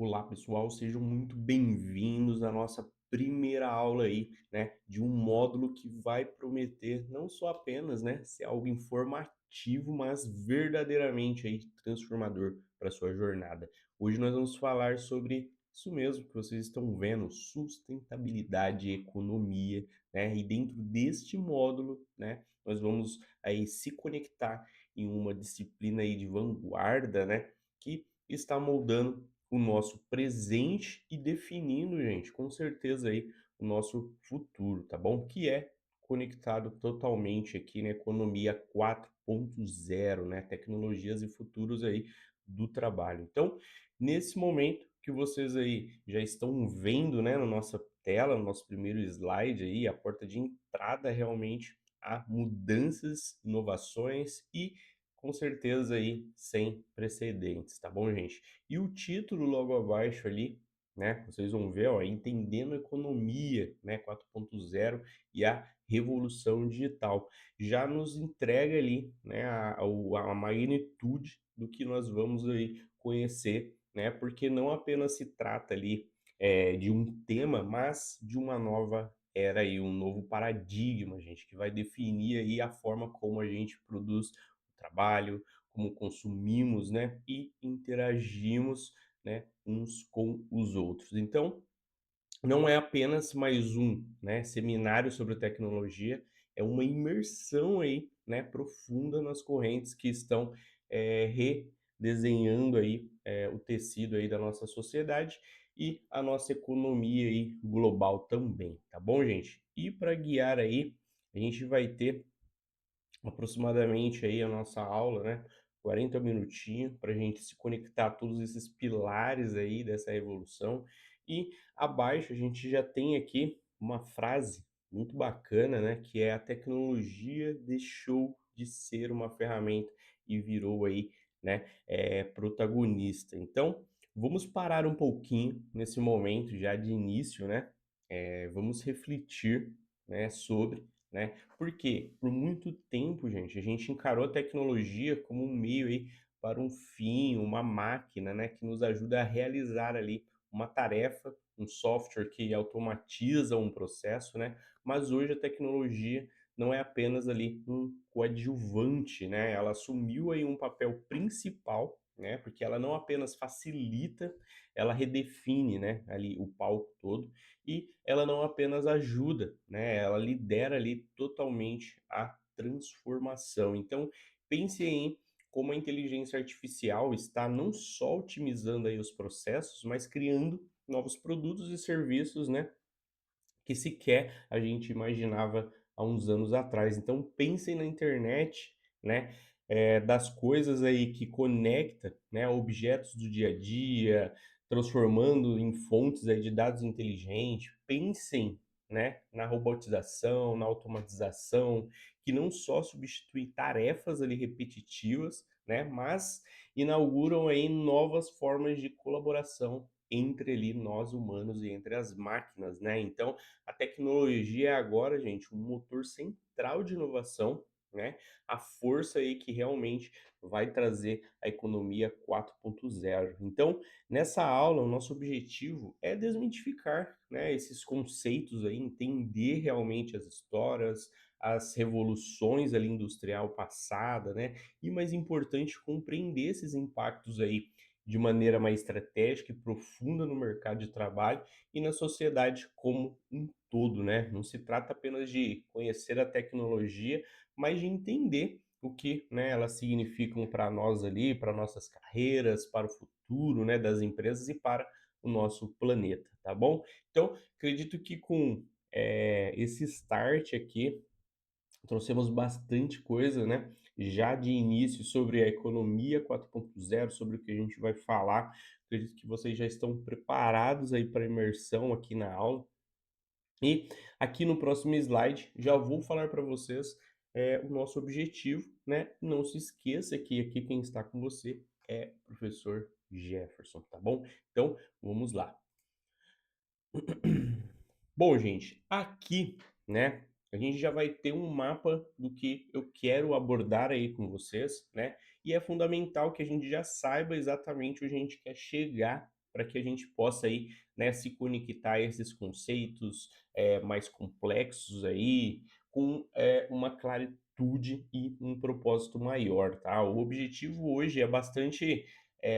Olá, pessoal, sejam muito bem-vindos à nossa primeira aula aí, né, de um módulo que vai prometer não só apenas, né, ser algo informativo, mas verdadeiramente aí transformador para sua jornada. Hoje nós vamos falar sobre isso mesmo que vocês estão vendo, sustentabilidade e economia, né? E dentro deste módulo, né, nós vamos aí se conectar em uma disciplina aí de vanguarda, né, que está moldando o nosso presente e definindo, gente, com certeza aí o nosso futuro, tá bom? Que é conectado totalmente aqui na economia 4.0, né? Tecnologias e futuros aí do trabalho. Então, nesse momento que vocês aí já estão vendo, né, na nossa tela, no nosso primeiro slide aí, a porta de entrada realmente a mudanças, inovações e com certeza aí sem precedentes, tá bom, gente? E o título logo abaixo ali, né, vocês vão ver, ó, Entendendo a Economia, né, 4.0 e a Revolução Digital. Já nos entrega ali, né, a magnitude do que nós vamos aí conhecer, né, porque não apenas se trata ali de um tema, mas de uma nova era aí, um novo paradigma, gente, que vai definir aí a forma como a gente produz o trabalho, como consumimos, né, e interagimos, né, uns com os outros. Então, não é apenas mais um, né, seminário sobre tecnologia, é uma imersão aí, né, profunda nas correntes que estão redesenhando aí o tecido aí da nossa sociedade e a nossa economia aí global também, tá bom, gente? E para guiar aí, a gente vai ter aproximadamente aí a nossa aula, né, 40 minutinhos para a gente se conectar a todos esses pilares aí dessa revolução. E abaixo a gente já tem aqui uma frase muito bacana, né, que é: a tecnologia deixou de ser uma ferramenta e virou aí, né, protagonista. Então, vamos parar um pouquinho nesse momento já de início, né, vamos refletir, né, sobre, né, porque por muito tempo, gente, a gente encarou a tecnologia como um meio aí para um fim, uma máquina, né, que nos ajuda a realizar ali uma tarefa, um software que automatiza um processo, né? Mas hoje a tecnologia não é apenas ali um coadjuvante, né? Ela assumiu aí um papel principal, né? Porque ela não apenas facilita, ela redefine, né, ali o palco todo e ela não apenas ajuda, né, ela lidera ali totalmente a transformação. Então, pense em como a inteligência artificial está não só otimizando aí os processos, mas criando novos produtos e serviços, né, que sequer a gente imaginava há uns anos atrás. Então pensem na internet, né, das coisas aí que conecta, né, objetos do dia a dia, transformando em fontes aí de dados inteligentes. Pensem, né, na robotização, na automatização, que não só substitui tarefas ali repetitivas, né, mas inauguram aí novas formas de colaboração entre ali nós humanos e entre as máquinas, né? Então, a tecnologia é agora, gente, um motor central de inovação, né? A força aí que realmente vai trazer a economia 4.0. Então, nessa aula, o nosso objetivo é desmitificar, né, esses conceitos aí, entender realmente as histórias, as revoluções ali industrial passada, né? E mais importante, compreender esses impactos aí de maneira mais estratégica e profunda no mercado de trabalho e na sociedade como um todo, né? Não se trata apenas de conhecer a tecnologia, mas de entender o que, né, elas significam para nós ali, para nossas carreiras, para o futuro, né, das empresas e para o nosso planeta, tá bom? Então, acredito que com esse start aqui trouxemos bastante coisa, né, já de início sobre a economia 4.0, sobre o que a gente vai falar. Acredito que vocês já estão preparados aí para a imersão aqui na aula. E aqui no próximo slide já vou falar para vocês o nosso objetivo, né? Não se esqueça que aqui quem está com você é o professor Jefferson, tá bom? Então, vamos lá. Bom, gente, aqui, né, a gente já vai ter um mapa do que eu quero abordar aí com vocês, né? E é fundamental que a gente já saiba exatamente onde a gente quer chegar, para que a gente possa aí, né, se conectar a esses conceitos mais complexos aí, com uma claritude e um propósito maior, tá? O objetivo hoje é bastante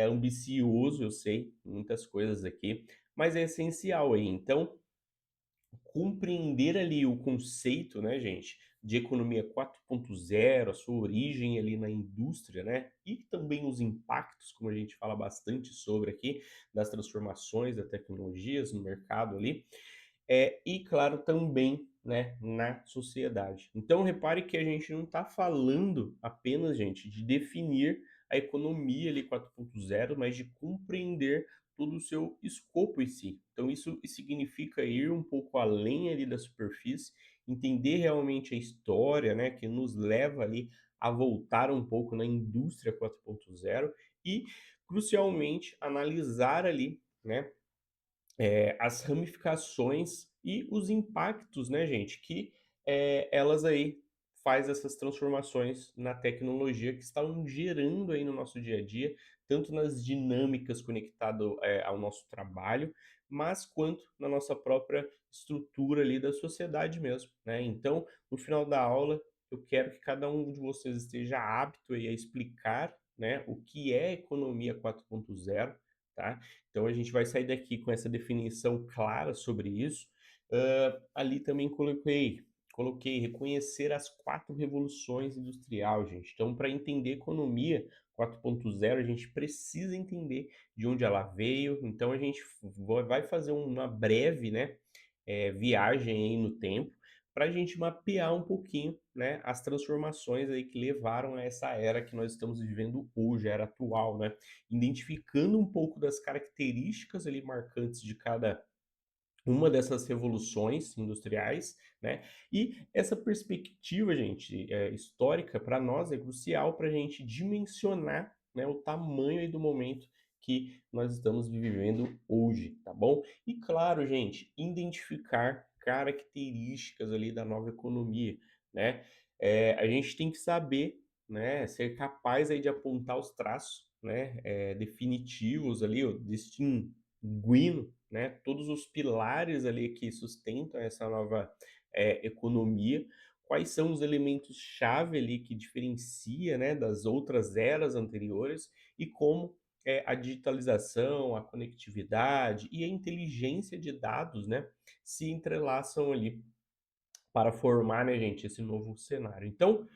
ambicioso, eu sei, muitas coisas aqui, mas é essencial aí. Então, compreender ali o conceito, né, gente, de economia 4.0, a sua origem ali na indústria, né, e também os impactos, como a gente fala bastante sobre aqui, das transformações das tecnologias no mercado ali, e claro também, né, na sociedade. Então repare que a gente não está falando apenas, gente, de definir a economia ali 4.0, mas de compreender todo o seu escopo em si. Então isso significa ir um pouco além ali da superfície, entender realmente a história, né, que nos leva ali a voltar um pouco na indústria 4.0 e, crucialmente, analisar ali, né, as ramificações e os impactos, né, gente, que elas aí faz essas transformações na tecnologia que estão gerando aí no nosso dia a dia, tanto nas dinâmicas conectado ao nosso trabalho, mas quanto na nossa própria estrutura ali da sociedade mesmo, né? Então, no final da aula, eu quero que cada um de vocês esteja apto aí a explicar, né, o que é economia 4.0, tá? Então a gente vai sair daqui com essa definição clara sobre isso. Ali também coloquei reconhecer as 4 revoluções industrial, gente. Então, para entender economia 4.0, a gente precisa entender de onde ela veio. Então a gente vai fazer uma breve, né, viagem aí no tempo, para a gente mapear um pouquinho, né, as transformações aí que levaram a essa era que nós estamos vivendo hoje, a era atual, né? Identificando um pouco das características ali marcantes de cada uma dessas revoluções industriais, né? E essa perspectiva, gente, histórica, para nós é crucial para a gente dimensionar, né, o tamanho aí do momento que nós estamos vivendo hoje, tá bom? E claro, gente, identificar características ali da nova economia, né? A gente tem que saber, né, ser capaz aí de apontar os traços, né, definitivos ali, ó, distinguindo, né, todos os pilares ali que sustentam essa nova economia, quais são os elementos-chave ali que diferencia, né, das outras eras anteriores e como a digitalização, a conectividade e a inteligência de dados, né, se entrelaçam ali para formar, né, gente, esse novo cenário. Então,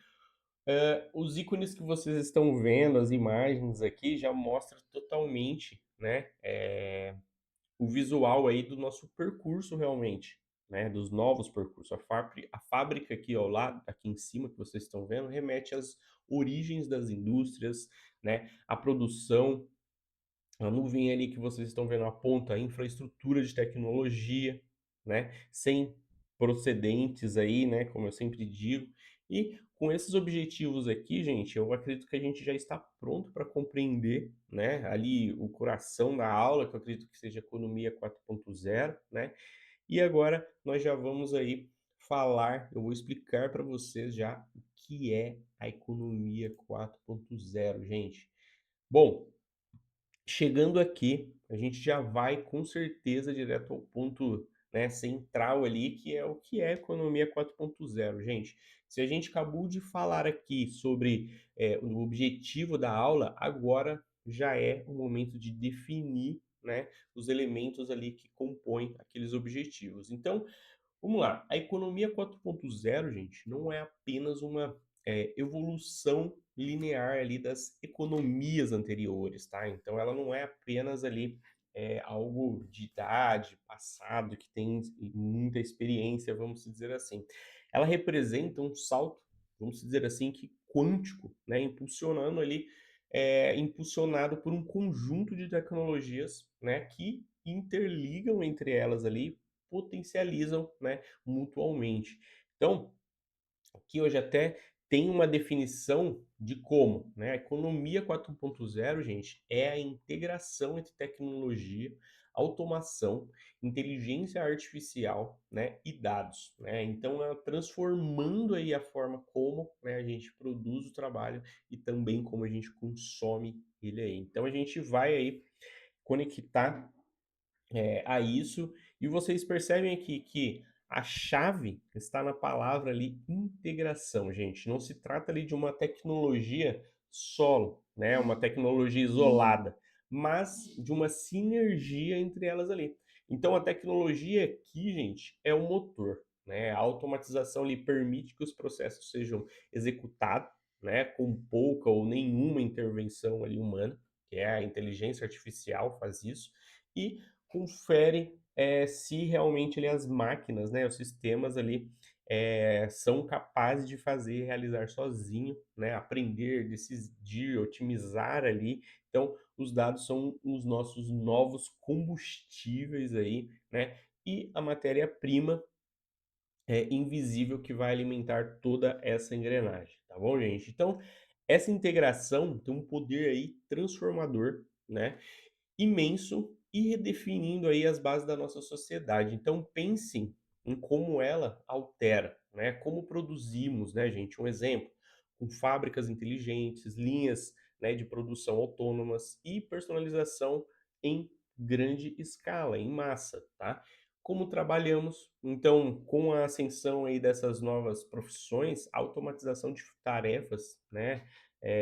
os ícones que vocês estão vendo, as imagens aqui, já mostram totalmente, né, o visual aí do nosso percurso realmente, né, dos novos percursos. A fábrica aqui ao lado, aqui em cima que vocês estão vendo, remete às origens das indústrias, né, a produção, a nuvem ali que vocês estão vendo aponta a infraestrutura de tecnologia, né, sem procedentes aí, né, como eu sempre digo. E com esses objetivos aqui, gente, eu acredito que a gente já está pronto para compreender, né, ali o coração da aula, que eu acredito que seja economia 4.0, né? E agora nós já vamos aí falar, eu vou explicar para vocês já o que é a economia 4.0, gente. Bom, chegando aqui, a gente já vai com certeza direto ao ponto, né, central ali, que é o que é economia 4.0, gente. Se a gente acabou de falar aqui sobre o objetivo da aula, agora já é o momento de definir, né, os elementos ali que compõem aqueles objetivos. Então, vamos lá, a economia 4.0, gente, não é apenas uma evolução linear ali das economias anteriores, tá? Então ela não é apenas ali algo de idade, passado, que tem muita experiência, vamos dizer assim. Ela representa um salto, vamos dizer assim, que quântico, né? Impulsionando ali, impulsionado por um conjunto de tecnologias, né? Que interligam entre elas ali, potencializam, né, mutualmente. Então, aqui hoje até tem uma definição de como, né? A economia 4.0, gente, é a integração entre tecnologia, automação, inteligência artificial, né, e dados, né? Então, ela transformando aí a forma como, né, a gente produz o trabalho e também como a gente consome ele aí. Então, a gente vai aí conectar a isso. E vocês percebem aqui que a chave está na palavra ali integração, gente. Não se trata ali de uma tecnologia solo, né? Uma tecnologia isolada, mas de uma sinergia entre elas ali. Então a tecnologia aqui, gente, é o motor, né? A automatização lhe permite que os processos sejam executados, né, com pouca ou nenhuma intervenção ali humana, que é a inteligência artificial faz isso, e confere se realmente ali as máquinas, né, os sistemas ali são capazes de fazer e realizar sozinho, né, aprender, decidir, otimizar ali. Então, os dados são os nossos novos combustíveis aí, né? E a matéria-prima é invisível que vai alimentar toda essa engrenagem, tá bom, gente? Então, essa integração tem um poder aí transformador, né? Imenso e redefinindo aí as bases da nossa sociedade. Então pensem em como ela altera, né, como produzimos, né, gente, um exemplo, com fábricas inteligentes, linhas, né, de produção autônomas e personalização em grande escala, em massa, tá? Como trabalhamos, então, com a ascensão aí dessas novas profissões, a automatização de tarefas, né,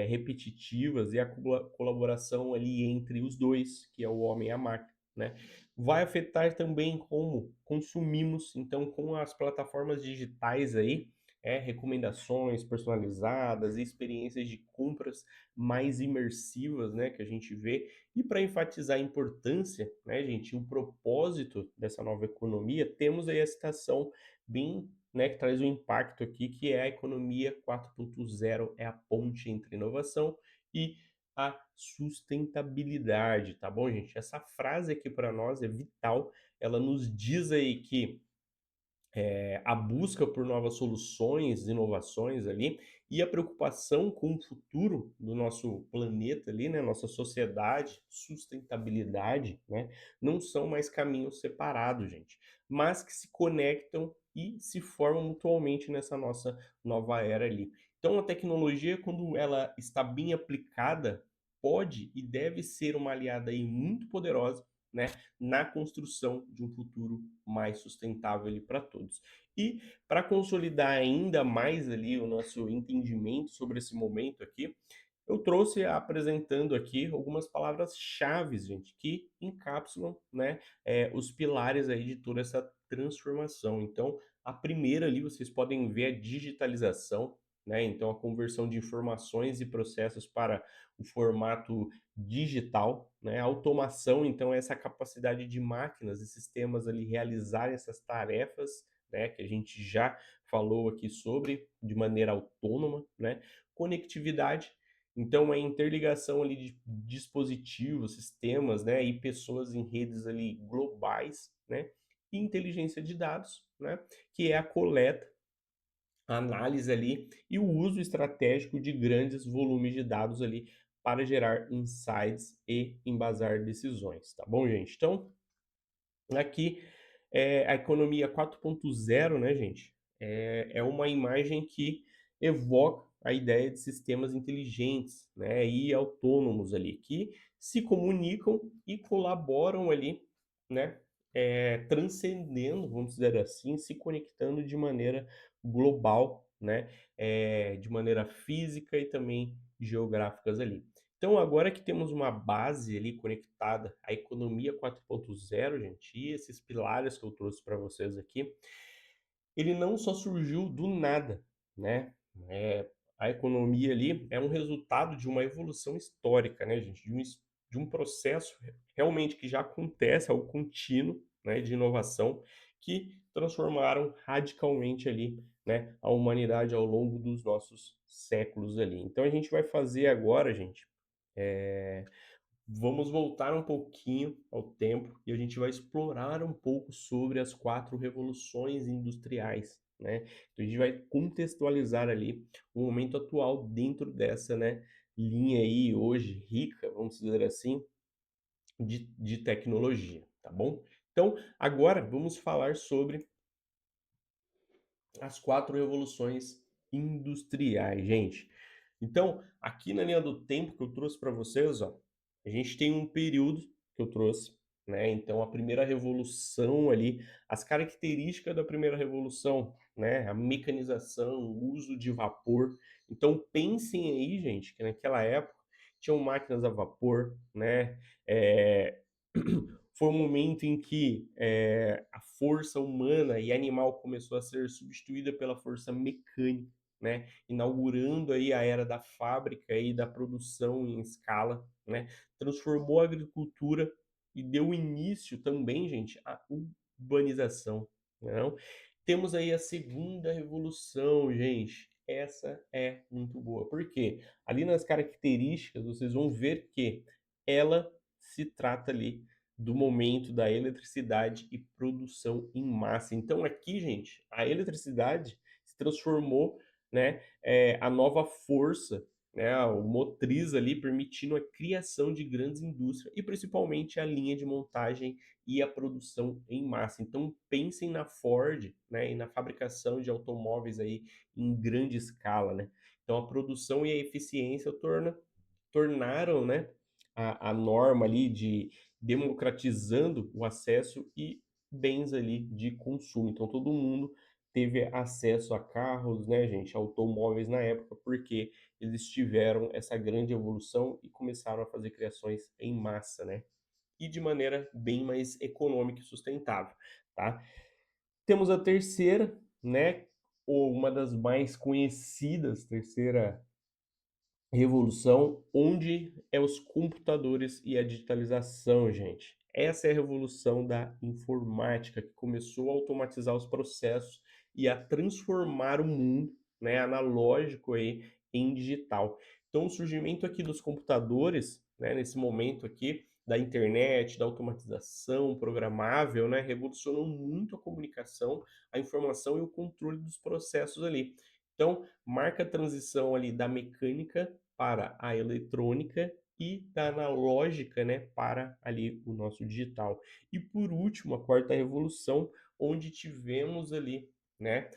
repetitivas e a colaboração ali entre os dois, que é o homem e a máquina, né? Vai afetar também como consumimos, então, com as plataformas digitais aí, recomendações personalizadas e experiências de compras mais imersivas, né, que a gente vê. E para enfatizar a importância, né, gente, o propósito dessa nova economia, temos aí a citação bem, né, que traz um impacto aqui, que é a economia 4.0, é a ponte entre inovação e a sustentabilidade, tá bom, gente? Essa frase aqui para nós é vital, ela nos diz aí que a busca por novas soluções, inovações ali, e a preocupação com o futuro do nosso planeta ali, né, nossa sociedade, sustentabilidade, né, não são mais caminhos separados, gente, mas que se conectam e se formam mutuamente nessa nossa nova era ali. Então a tecnologia, quando ela está bem aplicada, pode e deve ser uma aliada aí muito poderosa, né, na construção de um futuro mais sustentável ali para todos. E para consolidar ainda mais ali o nosso entendimento sobre esse momento aqui, eu trouxe apresentando aqui algumas palavras-chave, gente, que encapsulam, né, os pilares aí de toda essa transformação. Então, a primeira ali vocês podem ver a digitalização, né? Então, a conversão de informações e processos para o formato digital, né? A automação, então, é essa capacidade de máquinas e sistemas ali realizarem essas tarefas, né? Que a gente já falou aqui sobre de maneira autônoma, né? Conectividade, então, a interligação ali de dispositivos, sistemas, né, e pessoas em redes ali globais, né, e inteligência de dados, né, que é a coleta, a análise ali e o uso estratégico de grandes volumes de dados ali para gerar insights e embasar decisões, tá bom, gente? Então, aqui, a economia 4.0, né, gente, é uma imagem que evoca a ideia de sistemas inteligentes, né, e autônomos ali, que se comunicam e colaboram ali, né, transcendendo, vamos dizer assim, se conectando de maneira global, né, de maneira física e também geográficas ali. Então, agora que temos uma base ali conectada à economia 4.0, gente, e esses pilares que eu trouxe para vocês aqui, ele não só surgiu do nada, né? A economia ali é um resultado de uma evolução histórica, né, gente? De um processo realmente que já acontece, algo contínuo, né, de inovação, que transformaram radicalmente ali, né, a humanidade ao longo dos nossos séculos ali. Então a gente vai fazer agora, gente, é, vamos voltar um pouquinho ao tempo e a gente vai explorar um pouco sobre as 4 revoluções industriais, né. Então a gente vai contextualizar ali o momento atual dentro dessa, né, linha aí hoje rica, vamos dizer assim, de tecnologia, tá bom? Então agora vamos falar sobre as 4 revoluções industriais, gente. Então, aqui na linha do tempo que eu trouxe para vocês, ó, a gente tem um período, que eu trouxe, né? Então, a primeira revolução ali, as características da primeira revolução, né? A mecanização, o uso de vapor. Então, pensem aí, gente, que naquela época tinham máquinas a vapor, né? É, foi um momento em que a força humana e animal começou a ser substituída pela força mecânica, né? Inaugurando aí a era da fábrica e da produção em escala, né? Transformou a agricultura e deu início também, gente, à urbanização, não? Temos aí a segunda revolução, gente. Essa é muito boa. Por quê? Ali nas características, vocês vão ver que ela se trata ali do momento da eletricidade e produção em massa. Então aqui, gente, a eletricidade se transformou, né, a nova força, né, o motriz ali permitindo a criação de grandes indústrias e principalmente a linha de montagem e a produção em massa. Então pensem na Ford, né, e na fabricação de automóveis aí em grande escala, né? Então a produção e a eficiência tornaram, né, a norma ali de democratizando o acesso e bens ali de consumo. Então todo mundo teve acesso a carros, né, gente, automóveis na época, porque eles tiveram essa grande evolução e começaram a fazer criações em massa, né? E de maneira bem mais econômica e sustentável, tá? Temos a terceira, né, ou uma das mais conhecidas, terceira revolução, onde é os computadores e a digitalização, gente. Essa é a revolução da informática que começou a automatizar os processos e a transformar o mundo, né, analógico aí em digital. Então, o surgimento aqui dos computadores, né, nesse momento aqui da internet, da automatização programável, né, revolucionou muito a comunicação, a informação e o controle dos processos ali. Então, marca a transição ali da mecânica para a eletrônica e da analógica, né, para ali o nosso digital. E por último, a quarta revolução, onde tivemos ali, né,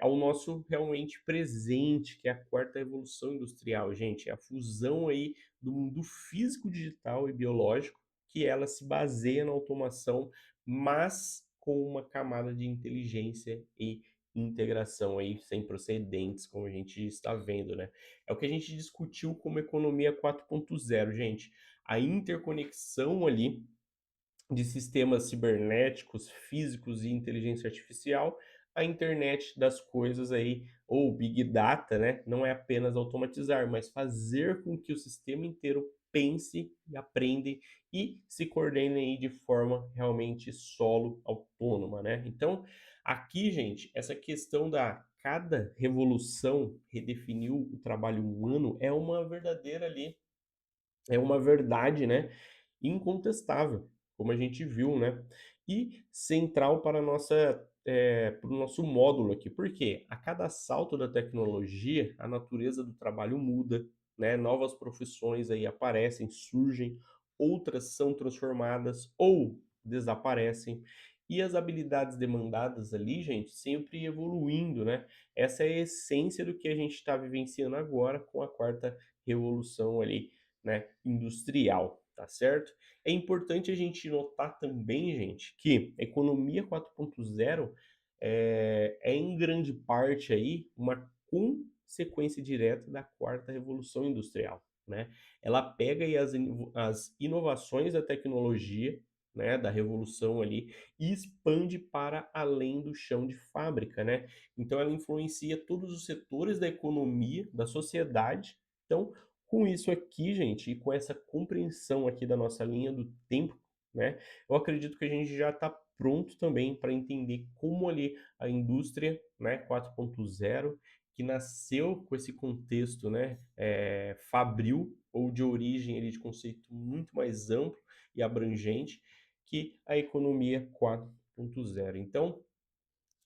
ao nosso realmente presente, que é a quarta revolução industrial, gente, é a fusão aí do mundo físico, digital e biológico, que ela se baseia na automação, mas com uma camada de inteligência e integração aí sem precedentes, como a gente está vendo, né? É o que a gente discutiu como economia 4.0, gente. A interconexão ali de sistemas cibernéticos, físicos e inteligência artificial, a internet das coisas aí, ou Big Data, né? Não é apenas automatizar, mas fazer com que o sistema inteiro pense e aprenda e se coordene aí de forma realmente solo autônoma, né? Então, aqui, gente, essa questão da cada revolução redefiniu o trabalho humano é uma verdadeira ali é uma verdade, né, incontestável, como a gente viu, né, e central para a nossa, para o nosso módulo aqui. Por quê? A cada salto da tecnologia, a natureza do trabalho muda, né, novas profissões aí aparecem, surgem, outras são transformadas ou desaparecem, e as habilidades demandadas ali, gente, sempre evoluindo, né? Essa é a essência do que a gente está vivenciando agora com a quarta revolução ali, né, industrial, tá certo? É importante a gente notar também, gente, que a economia 4.0 é em grande parte aí uma consequência direta da quarta revolução industrial, né? Ela pega aí as inovações da tecnologia, né, da revolução ali e expande para além do chão de fábrica, né? Então ela influencia todos os setores da economia, da sociedade. Então, com isso aqui, gente, e com essa compreensão aqui da nossa linha do tempo, né, eu acredito que a gente já está pronto também para entender como ali a indústria, né, 4.0, que nasceu com esse contexto, né, fabril ou de origem ali, de conceito muito mais amplo e abrangente que a economia 4.0. Então,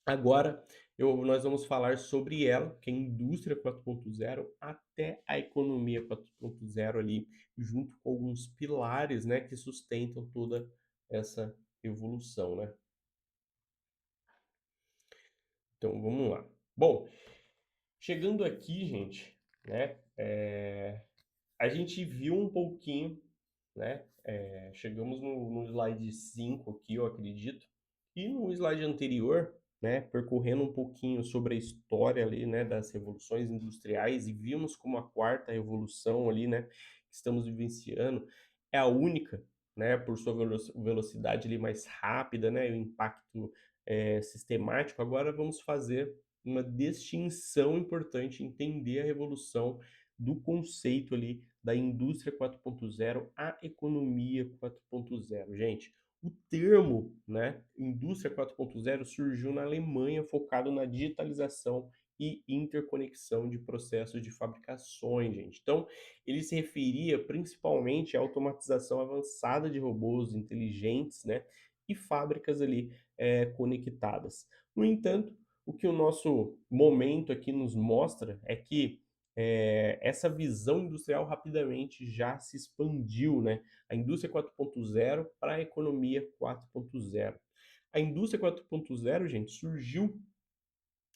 agora nós vamos falar sobre ela, que é a indústria 4.0 até a economia 4.0 ali, junto com alguns pilares, né, que sustentam toda essa evolução, né? Então vamos lá. Bom, chegando aqui, gente, né, a gente viu um pouquinho né? Chegamos no slide 5 aqui, eu acredito. E no slide anterior, né, percorrendo um pouquinho sobre a história ali, né, das revoluções industriais e vimos como a quarta revolução ali, né, que estamos vivenciando é a única, né, por sua velocidade ali mais rápida, né, e o impacto sistemático. Agora vamos fazer uma distinção importante, entender a revolução do conceito ali da indústria 4.0 à economia 4.0. Gente, o termo, né, indústria 4.0 surgiu na Alemanha focado na digitalização e interconexão de processos de fabricações, gente. Então, ele se referia principalmente à automatização avançada de robôs inteligentes, né, e fábricas ali conectadas. No entanto, o que o nosso momento aqui nos mostra é que essa visão industrial rapidamente já se expandiu, né? A indústria 4.0 para a economia 4.0. A indústria 4.0, gente, surgiu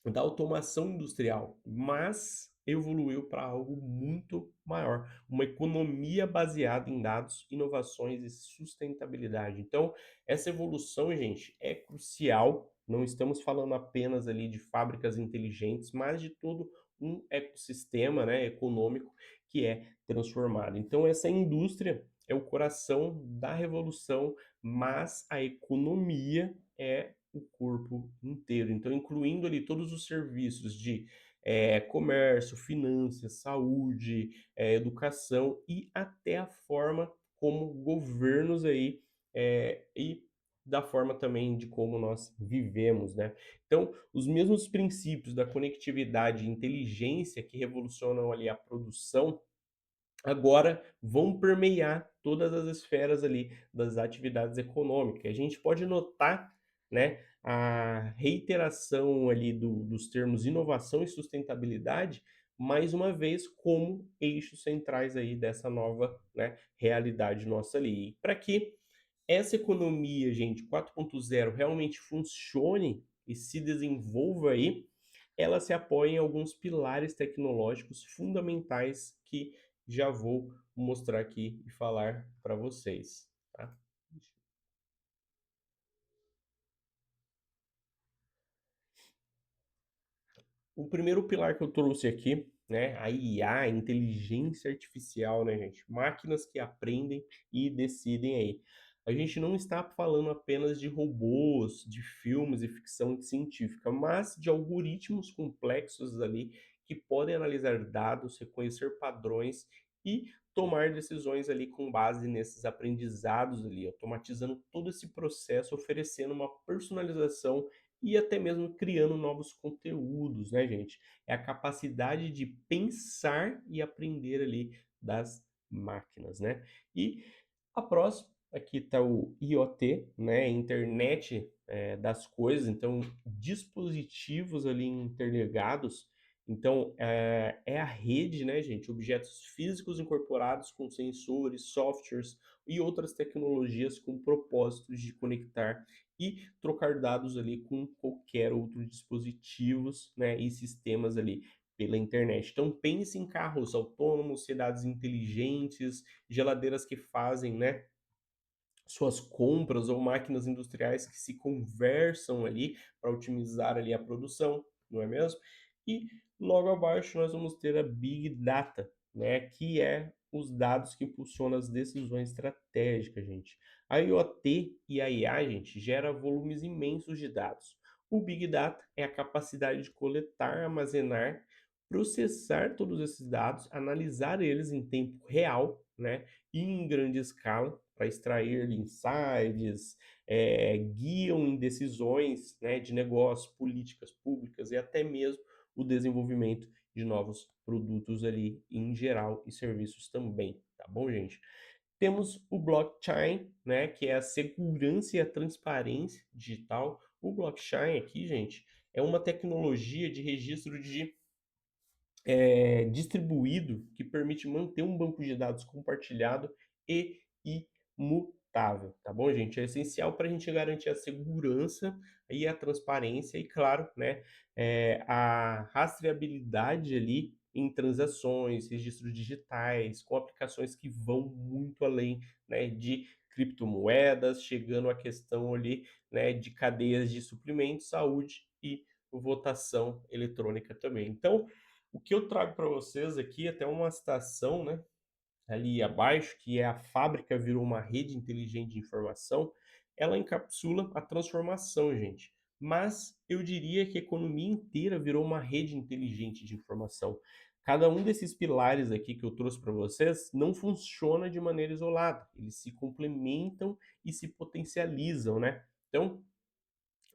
da automação industrial, mas evoluiu para algo muito maior, uma economia baseada em dados, inovações e sustentabilidade. Então, essa evolução, gente, é crucial. Não estamos falando apenas ali de fábricas inteligentes, mas de todo um ecossistema, né, econômico que é transformado. Então, essa indústria é o coração da revolução, mas a economia é o corpo inteiro. Então, incluindo ali todos os serviços de comércio, finanças, saúde, educação e até a forma como governos aí e da forma também de como nós vivemos, né? Então, os mesmos princípios da conectividade e inteligência que revolucionam ali a produção agora vão permear todas as esferas ali das atividades econômicas. A gente pode notar, né, a reiteração ali dos termos inovação e sustentabilidade, mais uma vez, como eixos centrais aí dessa nova, né, realidade nossa ali. E para que essa economia, gente, 4.0 realmente funcione e se desenvolva aí, ela se apoia em alguns pilares tecnológicos fundamentais que já vou mostrar aqui e falar para vocês, tá? O primeiro pilar que eu trouxe aqui, né, a IA, inteligência artificial, né, gente? Máquinas que aprendem e decidem aí. A gente não está falando apenas de robôs, de filmes e ficção científica, mas de algoritmos complexos ali que podem analisar dados, reconhecer padrões e tomar decisões ali com base nesses aprendizados ali, automatizando todo esse processo, oferecendo uma personalização e até mesmo criando novos conteúdos, né, gente? É a capacidade de pensar e aprender ali das máquinas, né? E a próxima, aqui está o IoT, né? Internet das coisas, então dispositivos ali interligados. Então é a rede, né, gente? Objetos físicos incorporados com sensores, softwares e outras tecnologias com propósitos de conectar e trocar dados ali com qualquer outro dispositivos, né, e sistemas ali pela internet. Então pense em carros autônomos, cidades inteligentes, geladeiras que fazem, né, suas compras ou máquinas industriais que se conversam ali para otimizar ali a produção, não é mesmo? E logo abaixo nós vamos ter a Big Data, né, que é os dados que impulsionam as decisões estratégicas, gente. A IoT e a IA, gente, gera volumes imensos de dados. O Big Data é a capacidade de coletar, armazenar, processar todos esses dados, analisar eles em tempo real, né, e em grande escala para extrair insights, guiam em decisões, né, de negócio, políticas públicas e até mesmo o desenvolvimento de novos produtos ali em geral e serviços também, tá bom, gente? Temos o blockchain, né, que é a segurança e a transparência digital. O blockchain aqui, gente, é uma tecnologia de registro de distribuído que permite manter um banco de dados compartilhado e imutável, tá bom, gente? É essencial para a gente garantir a segurança e a transparência e, claro, né, a rastreabilidade ali em transações, registros digitais, com aplicações que vão muito além, né, de criptomoedas, chegando à questão ali, né, de cadeias de suprimentos, saúde e votação eletrônica também. Então, o que eu trago para vocês aqui, até uma citação, né, ali abaixo, que é a fábrica virou uma rede inteligente de informação, ela encapsula a transformação, gente. Mas eu diria que a economia inteira virou uma rede inteligente de informação. Cada um desses pilares aqui que eu trouxe para vocês não funciona de maneira isolada, eles se complementam e se potencializam, né? Então,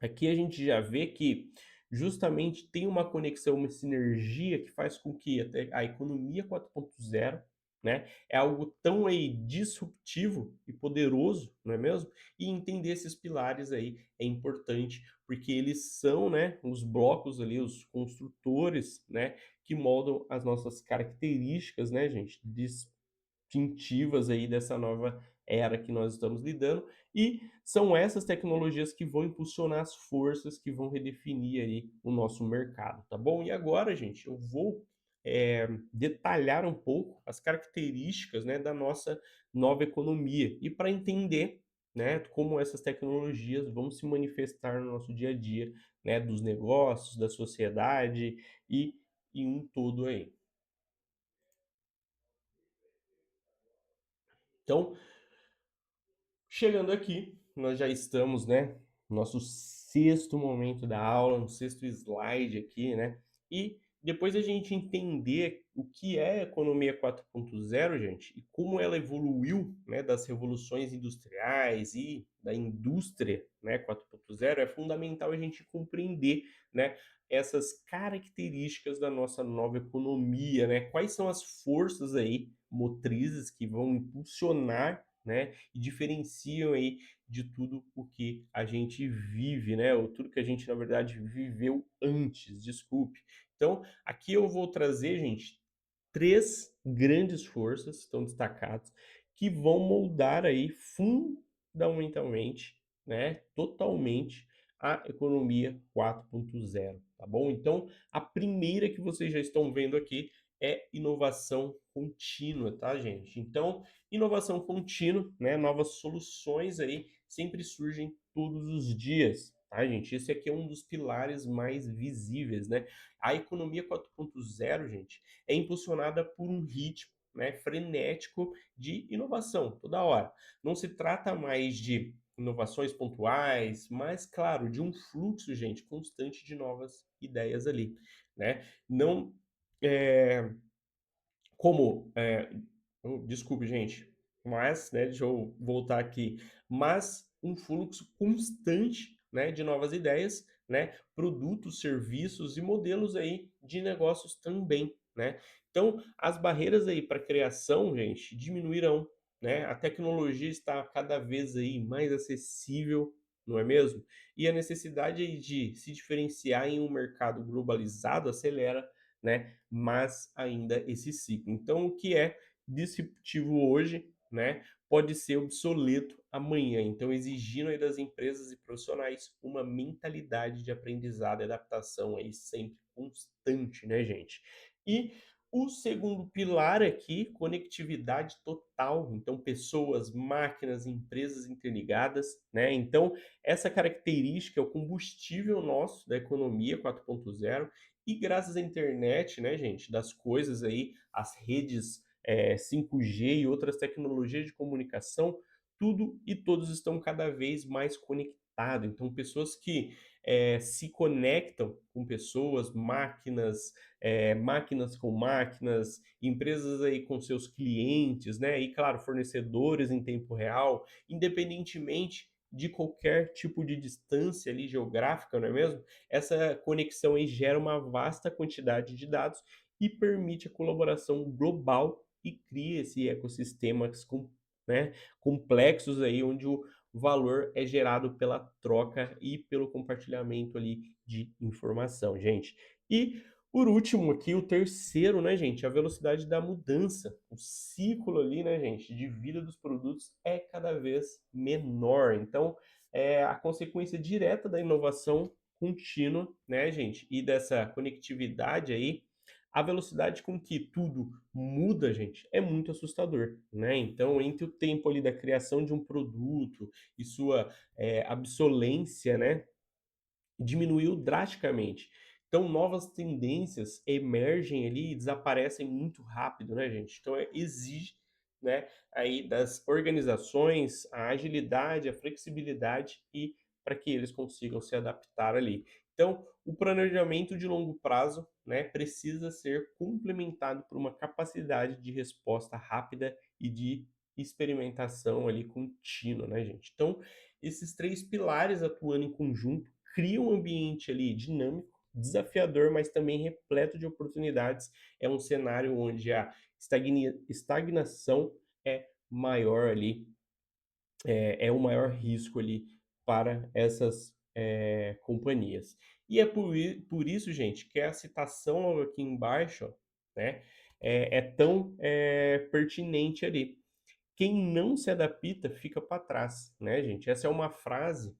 aqui a gente já vê que justamente tem uma conexão, uma sinergia que faz com que até a economia 4.0, né, é algo tão aí disruptivo e poderoso, não é mesmo? E entender esses pilares aí é importante, porque eles são, né, os blocos ali, os construtores, né, que moldam as nossas características, né, gente, distintivas aí dessa nova era que nós estamos lidando, e são essas tecnologias que vão impulsionar as forças que vão redefinir aí o nosso mercado, tá bom? E agora, gente, eu vou detalhar um pouco as características, né, da nossa nova economia e para entender, né, como essas tecnologias vão se manifestar no nosso dia a dia, né, dos negócios, da sociedade e em um todo aí. Então, chegando aqui, nós já estamos, né, no nosso sexto momento da aula, no sexto slide aqui, né? E depois a gente entender o que é a economia 4.0, gente, e como ela evoluiu, né, das revoluções industriais e da indústria, né, 4.0, é fundamental a gente compreender, né, essas características da nossa nova economia, né? Quais são as forças aí motrizes que vão impulsionar, né, e diferenciam aí de tudo o que a gente vive, né, ou tudo que a gente, na verdade, viveu antes, desculpe. Então, aqui eu vou trazer, gente, 3 grandes forças, estão destacadas, que vão moldar aí fundamentalmente, né, totalmente a economia 4.0, tá bom? Então, a primeira que vocês já estão vendo aqui é inovação contínua, tá, gente? Então, inovação contínua, né? Novas soluções aí sempre surgem todos os dias, tá, gente? Esse aqui é um dos pilares mais visíveis, né? A economia 4.0, gente, é impulsionada por um ritmo, né, frenético de inovação toda hora. Não se trata mais de inovações pontuais, mas claro, de um fluxo, gente, constante de novas ideias ali, né? Não é, como, desculpe, gente, mas, né, deixa eu voltar aqui, mas um fluxo constante, né, de novas ideias, né, produtos, serviços e modelos aí de negócios também, né. Então, as barreiras aí para criação, gente, diminuirão, né, a tecnologia está cada vez aí mais acessível, não é mesmo? E a necessidade aí de se diferenciar em um mercado globalizado acelera, né, mas ainda esse ciclo. Então, o que é disruptivo hoje, né, pode ser obsoleto amanhã. Então, exigindo aí das empresas e profissionais uma mentalidade de aprendizado e adaptação aí sempre constante, né, gente? E o segundo pilar aqui, conectividade total. Então, pessoas, máquinas, empresas interligadas, né? Então, essa característica é o combustível nosso da economia 4.0 e graças à internet, né, gente, das coisas aí, as redes 5G e outras tecnologias de comunicação, tudo e todos estão cada vez mais conectados. Então, pessoas que se conectam com pessoas, máquinas, máquinas com máquinas, empresas aí com seus clientes, né? E claro, fornecedores em tempo real, independentemente de qualquer tipo de distância ali geográfica, não é mesmo? Essa conexão aí gera uma vasta quantidade de dados e permite a colaboração global e cria esse ecossistemas né, complexos aí onde o valor é gerado pela troca e pelo compartilhamento ali de informação, gente. E Por último aqui, o terceiro, né, gente, a velocidade da mudança. O ciclo ali, né, gente, de vida dos produtos é cada vez menor. Então, é a consequência direta da inovação contínua, né, gente, e dessa conectividade aí, a velocidade com que tudo muda, gente, é muito assustador, né? Então, entre o tempo ali da criação de um produto e sua obsolência, né, diminuiu drasticamente. Então, novas tendências emergem ali e desaparecem muito rápido, né, gente? Então, exige, né, aí das organizações a agilidade, a flexibilidade e para que eles consigam se adaptar ali. Então, o planejamento de longo prazo, né, precisa ser complementado por uma capacidade de resposta rápida e de experimentação ali contínua, né, gente? Então, esses três pilares atuando em conjunto cria um ambiente ali dinâmico, desafiador, mas também repleto de oportunidades. É um cenário onde a estagnação é maior ali, é o maior risco ali para essas companhias. E é por isso, gente, que a citação logo aqui embaixo, ó, né, é tão pertinente ali. Quem não se adapta fica para trás, né, gente? Essa é uma frase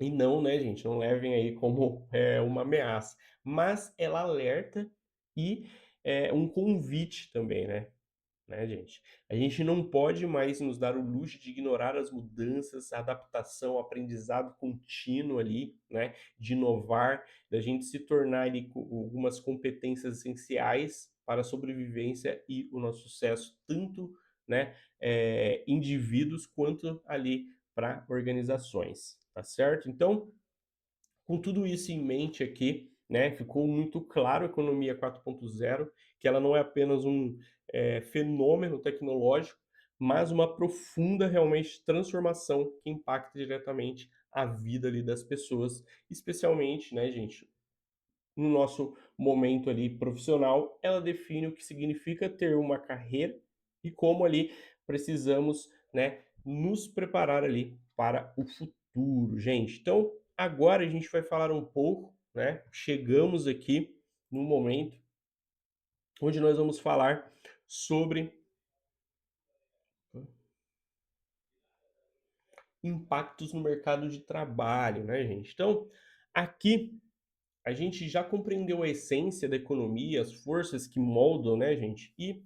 e não, né, gente, não levem aí como, uma ameaça, mas ela alerta e é um convite também, né, gente? A gente não pode mais nos dar o luxo de ignorar as mudanças, a adaptação, o aprendizado contínuo ali, né, de inovar, da gente se tornar ali com algumas competências essenciais para a sobrevivência e o nosso sucesso, tanto, né, indivíduos quanto ali para organizações, tá certo? Então, com tudo isso em mente aqui, né, ficou muito claro a economia 4.0, que ela não é apenas um fenômeno tecnológico, mas uma profunda realmente transformação que impacta diretamente a vida ali das pessoas, especialmente, né, gente, no nosso momento ali profissional, ela define o que significa ter uma carreira e como ali precisamos, né, nos preparar ali para o futuro, gente. Então, agora a gente vai falar um pouco, né? Chegamos aqui no momento onde nós vamos falar sobre impactos no mercado de trabalho, né, gente? Então, aqui a gente já compreendeu a essência da economia, as forças que moldam, né, gente? E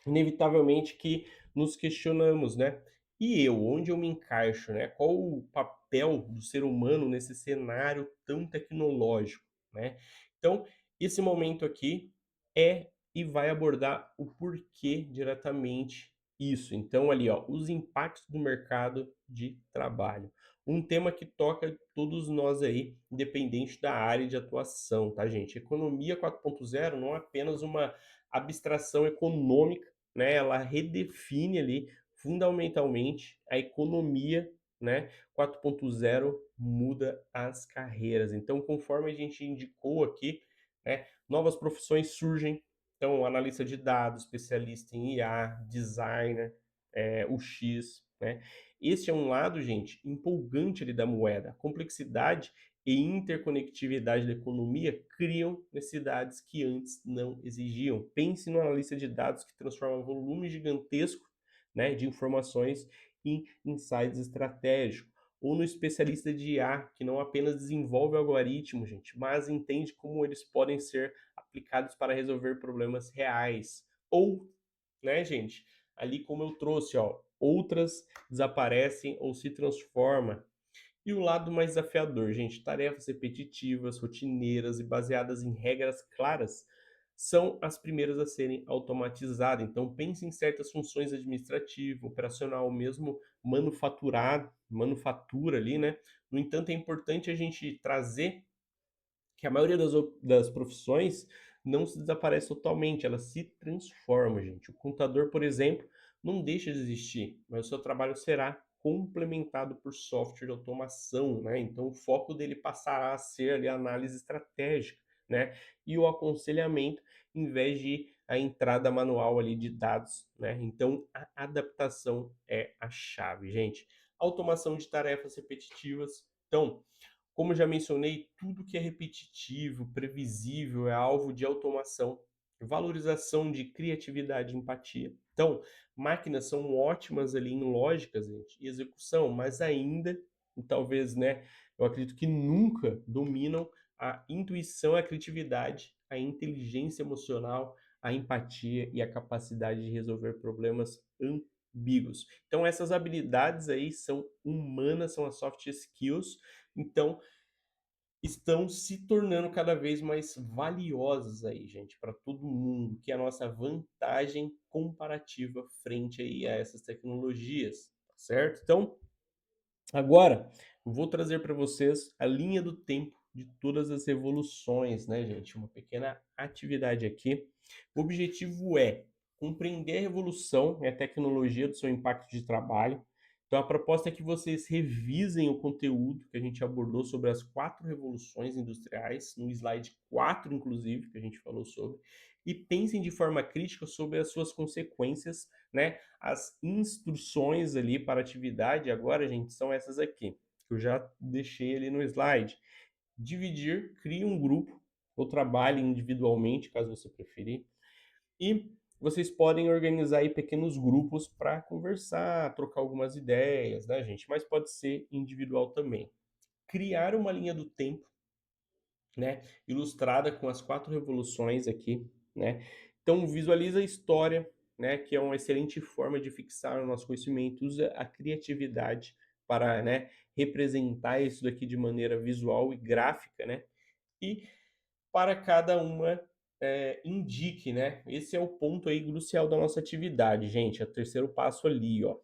inevitavelmente que nos questionamos, né? E eu, onde eu me encaixo, né? Qual o papel do ser humano nesse cenário tão tecnológico, né? Então, esse momento aqui é e vai abordar o porquê diretamente isso. Então, ali, ó, os impactos do mercado de trabalho. Um tema que toca todos nós aí, independente da área de atuação, tá, gente? Economia 4.0 não é apenas uma abstração econômica, né, ela redefine ali fundamentalmente a economia, né, 4.0 muda as carreiras. Então, conforme a gente indicou aqui, né, novas profissões surgem. Então, analista de dados, especialista em IA, designer, UX, né? Esse é um lado, gente, empolgante ali da moeda. A complexidade e interconectividade da economia criam necessidades que antes não exigiam. Pense no analista de dados que transforma volumes gigantescos, né, de informações em insights estratégicos, ou no especialista de IA, que não apenas desenvolve algoritmos, gente, mas entende como eles podem ser aplicados para resolver problemas reais. Ou, né, gente, ali como eu trouxe, ó, outras desaparecem ou se transformam. E o lado mais desafiador, gente, tarefas repetitivas, rotineiras e baseadas em regras claras são as primeiras a serem automatizadas. Então, pense em certas funções administrativas, operacional, mesmo manufatura ali, né? No entanto, é importante a gente trazer que a maioria das profissões não se desaparece totalmente, elas se transformam, gente. O contador, por exemplo, não deixa de existir, mas o seu trabalho será complementado por software de automação, né? Então o foco dele passará a ser ali a análise estratégica, né? E o aconselhamento em vez de a entrada manual ali de dados, né? Então a adaptação é a chave, gente. Automação de tarefas repetitivas. Então, Como já mencionei, tudo que é repetitivo, previsível, é alvo de automação, valorização de criatividade e empatia. Então, máquinas são ótimas ali em lógicas, gente, e execução, mas ainda, e talvez, né, eu acredito que nunca dominam a intuição, a criatividade, a inteligência emocional, a empatia e a capacidade de resolver problemas ambíguos. Então, essas habilidades aí são humanas, são as soft skills. Então, estão se tornando cada vez mais valiosas aí, gente, para todo mundo, que é a nossa vantagem comparativa frente aí a essas tecnologias, tá certo? Então, agora, eu vou trazer para vocês a linha do tempo de todas as revoluções, né, gente? Uma pequena atividade aqui. O objetivo é compreender a revolução e a tecnologia do seu impacto de trabalho. Então, a proposta é que vocês revisem o conteúdo que a gente abordou sobre as 4 revoluções industriais, no slide 4, inclusive, que a gente falou sobre, e pensem de forma crítica sobre as suas consequências, né? As instruções ali para atividade agora, gente, são essas aqui, que eu já deixei ali no slide. Dividir, crie um grupo ou trabalhe individualmente, caso você preferir. E vocês podem organizar aí pequenos grupos para conversar, trocar algumas ideias, né, gente? Mas pode ser individual também. Criar uma linha do tempo, né, ilustrada com as 4 revoluções aqui, né? Então visualiza a história, né, que é uma excelente forma de fixar o nosso conhecimento, usa a criatividade para, né, representar isso daqui de maneira visual e gráfica, né? E para cada uma, indique, né? Esse é o ponto aí crucial da nossa atividade, gente, é o terceiro passo ali, ó.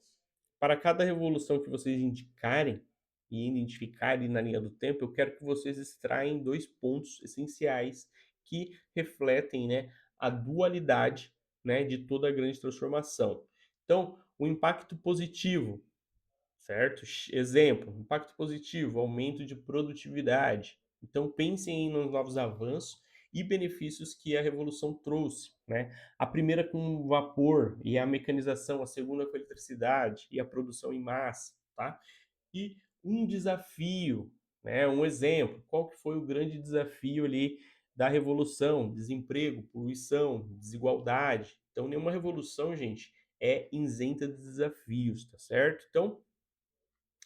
Para cada revolução que vocês indicarem e identificarem na linha do tempo, eu quero que vocês extraem 2 pontos essenciais que refletem, né, a dualidade, né, de toda a grande transformação. Então, o impacto positivo, certo? Exemplo, impacto positivo, aumento de produtividade. Então pensem nos novos avanços e benefícios que a revolução trouxe, né? A primeira com o vapor e a mecanização, a segunda com a eletricidade e a produção em massa, tá? E um desafio, né? Um exemplo, qual que foi o grande desafio ali da revolução? Desemprego, poluição, desigualdade. Então nenhuma revolução, gente, é isenta de desafios, tá certo? Então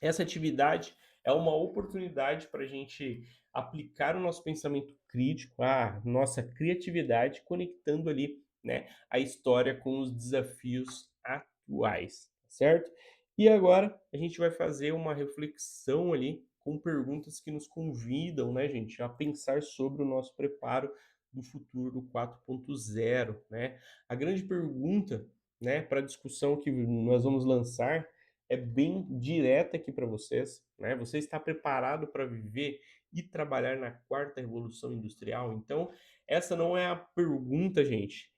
essa atividade é uma oportunidade para a gente aplicar o nosso pensamento crítico, a nossa criatividade, conectando ali, né, a história com os desafios atuais, tá certo? E agora a gente vai fazer uma reflexão ali com perguntas que nos convidam, né, gente, a pensar sobre o nosso preparo do futuro do 4.0, né? A grande pergunta, né, para a discussão que nós vamos lançar é bem direta aqui para vocês, né? Você está preparado para viver e trabalhar na quarta revolução industrial? Então, essa não é a pergunta, gente,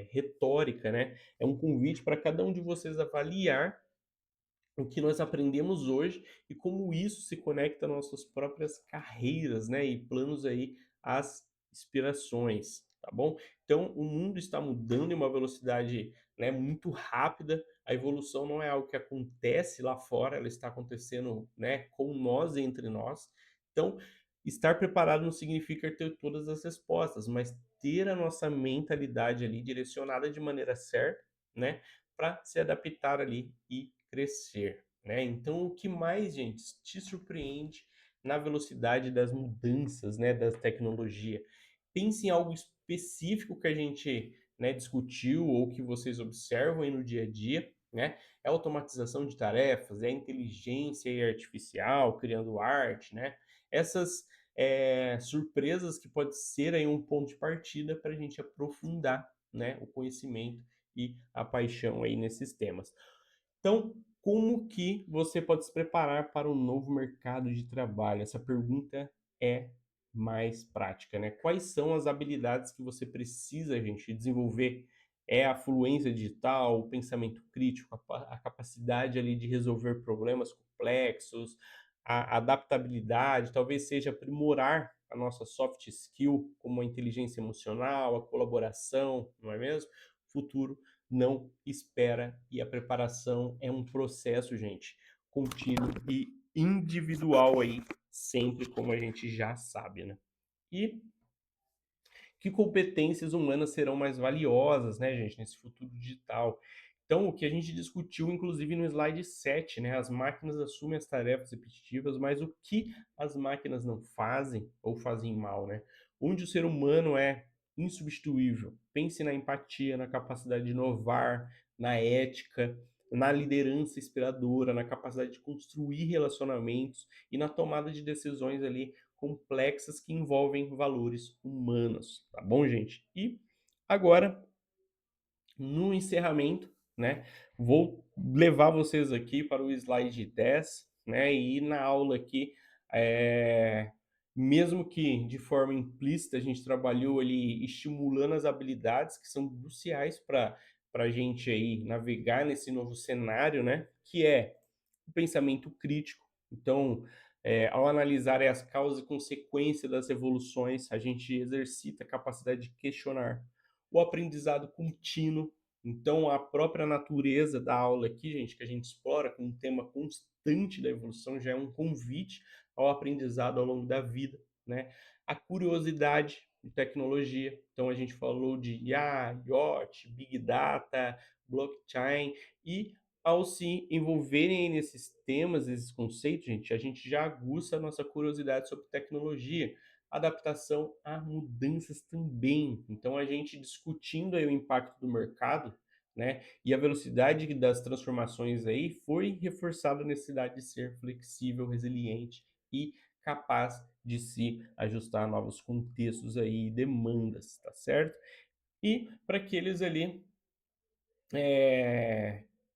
retórica, né? É um convite para cada um de vocês avaliar o que nós aprendemos hoje e como isso se conecta às nossas próprias carreiras, né, e planos aí, às inspirações, tá bom? Então, o mundo está mudando em uma velocidade, né, muito rápida. A evolução não é algo que acontece lá fora, ela está acontecendo, né, com nós, entre nós. Então, estar preparado não significa ter todas as respostas, mas ter a nossa mentalidade ali direcionada de maneira certa, né, para se adaptar ali e crescer, né? Então, o que mais, gente, te surpreende na velocidade das mudanças, né, da tecnologia? Pense em algo específico que a gente, né, discutiu ou que vocês observam aí no dia a dia, né? É a automatização de tarefas, é a inteligência artificial criando arte, né? Essas surpresas que pode ser aí um ponto de partida para a gente aprofundar, né, o conhecimento e a paixão aí nesses temas. Então, como que você pode se preparar para um novo mercado de trabalho? Essa pergunta é mais prática, né? Quais são as habilidades que você precisa, gente, desenvolver? É a fluência digital, o pensamento crítico, a capacidade ali de resolver problemas complexos, a adaptabilidade, talvez seja aprimorar a nossa soft skill, como a inteligência emocional, a colaboração, não é mesmo? Futuro não espera e a preparação é um processo, gente, contínuo e individual aí, sempre, como a gente já sabe, né. E que competências humanas serão mais valiosas, né, gente, nesse futuro digital. Então, o que a gente discutiu, inclusive, no slide 7, né, as máquinas assumem as tarefas repetitivas, mas o que as máquinas não fazem ou fazem mal, né? Onde o ser humano é insubstituível. Pense na empatia, na capacidade de inovar, na ética, na liderança inspiradora, na capacidade de construir relacionamentos e na tomada de decisões ali complexas que envolvem valores humanos, tá bom, gente? E agora, no encerramento, né, vou levar vocês aqui para o slide 10, né, e na aula aqui, eh, mesmo que de forma implícita, a gente trabalhou ali estimulando as habilidades que são cruciais para a gente aí navegar nesse novo cenário, né, que é o pensamento crítico. Então, ao analisar as causas e consequências das evoluções, a gente exercita a capacidade de questionar. O aprendizado contínuo, então a própria natureza da aula aqui, gente, que a gente explora com um tema constante da evolução, já é um convite ao aprendizado ao longo da vida, né? A curiosidade de tecnologia, então a gente falou de IA, IoT, Big Data, blockchain, e ao se envolverem nesses temas, esses conceitos, gente, a gente já aguça a nossa curiosidade sobre tecnologia, adaptação a mudanças também. Então, a gente discutindo aí o impacto do mercado, né, e a velocidade das transformações aí, foi reforçada a necessidade de ser flexível, resiliente e capaz de se ajustar a novos contextos aí e demandas, tá certo? E para aqueles ali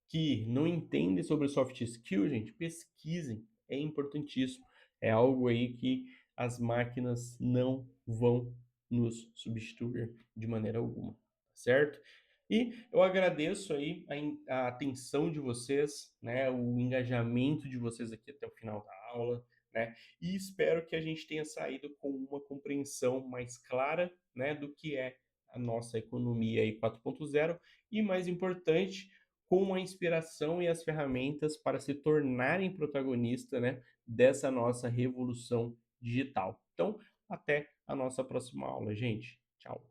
que não entendem sobre soft skill, gente, pesquisem, é importantíssimo. É algo aí que as máquinas não vão nos substituir de maneira alguma, tá certo? E eu agradeço aí a atenção de vocês, né, o engajamento de vocês aqui até o final da aula, né, e espero que a gente tenha saído com uma compreensão mais clara, né, do que é a nossa economia aí 4.0 e, mais importante, com a inspiração e as ferramentas para se tornarem protagonista, né, dessa nossa revolução digital. Então, até a nossa próxima aula, gente. Tchau.